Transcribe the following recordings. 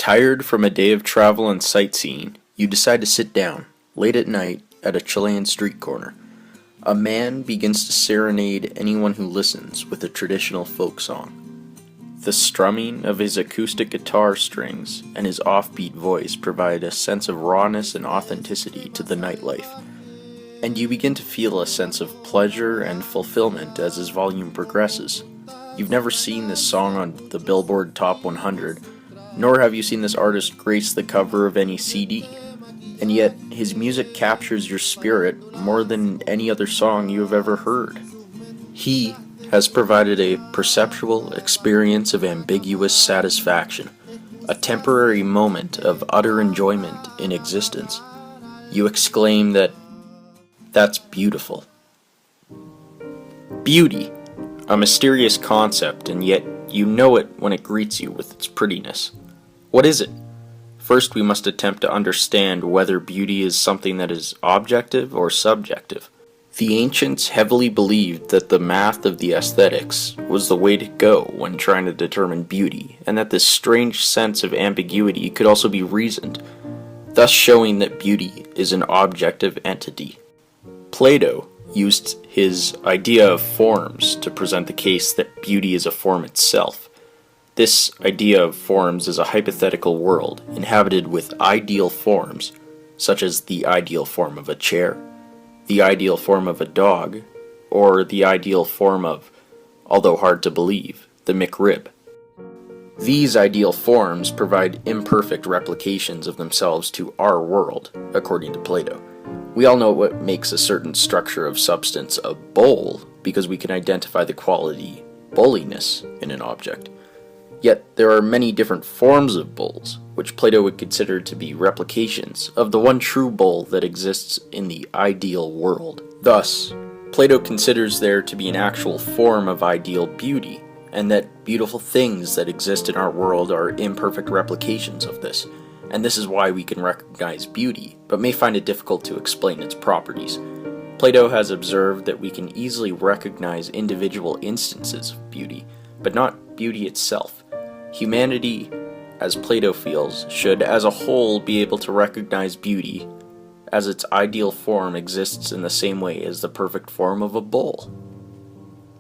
Tired from a day of travel and sightseeing, you decide to sit down, late at night, at a Chilean street corner. A man begins to serenade anyone who listens with a traditional folk song. The strumming of his acoustic guitar strings and his offbeat voice provide a sense of rawness and authenticity to the nightlife, and you begin to feel a sense of pleasure and fulfillment as his volume progresses. You've never seen this song on the Billboard Top 100, nor have you seen this artist grace the cover of any CD, and yet his music captures your spirit more than any other song you have ever heard. He has provided a perceptual experience of ambiguous satisfaction, a temporary moment of utter enjoyment in existence. You exclaim that, "That's beautiful." Beauty, a mysterious concept, and yet you know it when it greets you with its prettiness. What is it? First, we must attempt to understand whether beauty is something that is objective or subjective. The ancients heavily believed that the math of the aesthetics was the way to go when trying to determine beauty, and that this strange sense of ambiguity could also be reasoned, thus showing that beauty is an objective entity. Plato used his idea of forms to present the case that beauty is a form itself. This idea of forms is a hypothetical world inhabited with ideal forms, such as the ideal form of a chair, the ideal form of a dog, or the ideal form of, although hard to believe, the McRib. These ideal forms provide imperfect replications of themselves to our world, according to Plato. We all know what makes a certain structure of substance a bowl because we can identify the quality bowliness in an object. Yet there are many different forms of bowls, which Plato would consider to be replications of the one true bowl that exists in the ideal world. Thus, Plato considers there to be an actual form of ideal beauty, and that beautiful things that exist in our world are imperfect replications of this, and this is why we can recognize beauty, but may find it difficult to explain its properties. Plato has observed that we can easily recognize individual instances of beauty, but not beauty itself. Humanity, as Plato feels, should as a whole be able to recognize beauty as its ideal form exists in the same way as the perfect form of a bowl.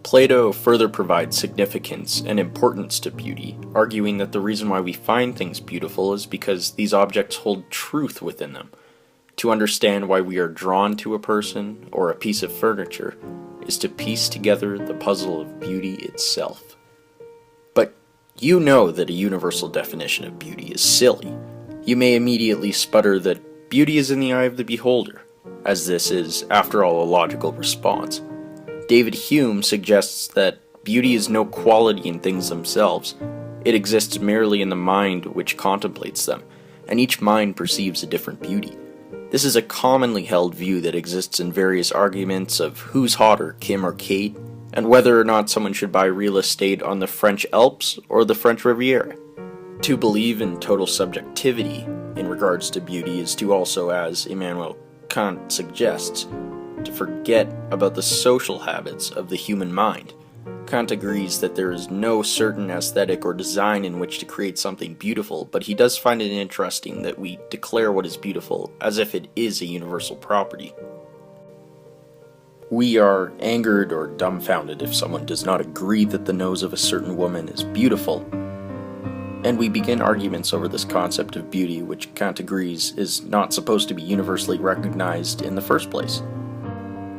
Plato further provides significance and importance to beauty, arguing that the reason why we find things beautiful is because these objects hold truth within them. To understand why we are drawn to a person or a piece of furniture is to piece together the puzzle of beauty itself. But you know that a universal definition of beauty is silly. You may immediately sputter that beauty is in the eye of the beholder, as this is, after all, a logical response. David Hume suggests that beauty is no quality in things themselves. It exists merely in the mind which contemplates them, and each mind perceives a different beauty. This is a commonly held view that exists in various arguments of who's hotter, Kim or Kate, and whether or not someone should buy real estate on the French Alps or the French Riviera. To believe in total subjectivity in regards to beauty is to also, as Immanuel Kant suggests, to forget about the social habits of the human mind. Kant agrees that there is no certain aesthetic or design in which to create something beautiful, but he does find it interesting that we declare what is beautiful as if it is a universal property. We are angered or dumbfounded if someone does not agree that the nose of a certain woman is beautiful, and we begin arguments over this concept of beauty which Kant agrees is not supposed to be universally recognized in the first place.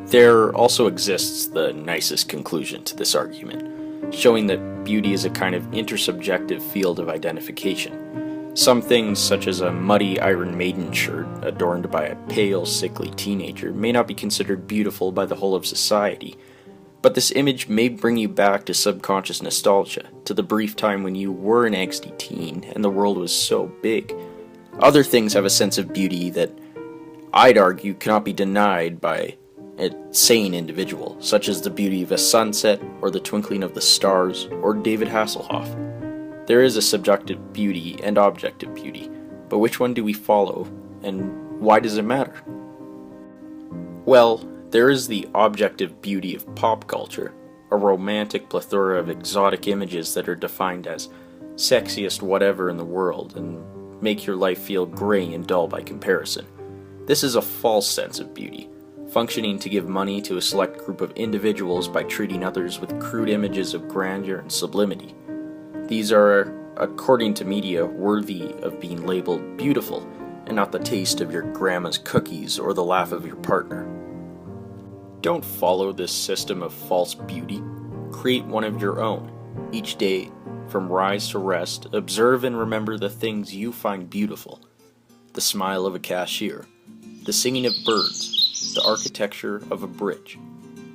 There also exists the nicest conclusion to this argument, showing that beauty is a kind of intersubjective field of identification. Some things, such as a muddy Iron Maiden shirt adorned by a pale, sickly teenager, may not be considered beautiful by the whole of society, but this image may bring you back to subconscious nostalgia, to the brief time when you were an angsty teen and the world was so big. Other things have a sense of beauty that I'd argue cannot be denied by a sane individual, such as the beauty of a sunset, or the twinkling of the stars, or David Hasselhoff. There is a subjective beauty and objective beauty, but which one do we follow, and why does it matter? Well, there is the objective beauty of pop culture, a romantic plethora of exotic images that are defined as sexiest whatever in the world, and make your life feel gray and dull by comparison. This is a false sense of beauty, functioning to give money to a select group of individuals by treating others with crude images of grandeur and sublimity. These are, according to media, worthy of being labeled beautiful, and not the taste of your grandma's cookies or the laugh of your partner. Don't follow this system of false beauty. Create one of your own. Each day, from rise to rest, observe and remember the things you find beautiful. The smile of a cashier, the singing of birds, the architecture of a bridge.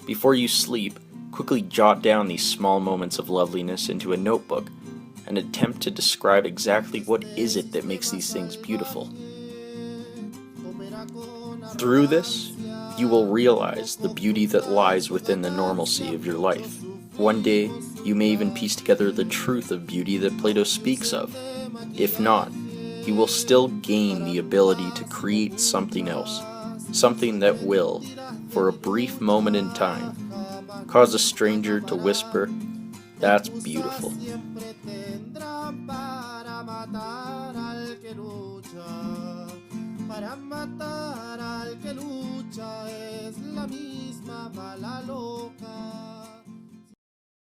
Before you sleep, quickly jot down these small moments of loveliness into a notebook and attempt to describe exactly what is it that makes these things beautiful. Through this, you will realize the beauty that lies within the normalcy of your life. One day, you may even piece together the truth of beauty that Plato speaks of. If not, you will still gain the ability to create something else, something that will, for a brief moment in time, cause a stranger to whisper, "That's beautiful." Para matar al que lucha es la misma mala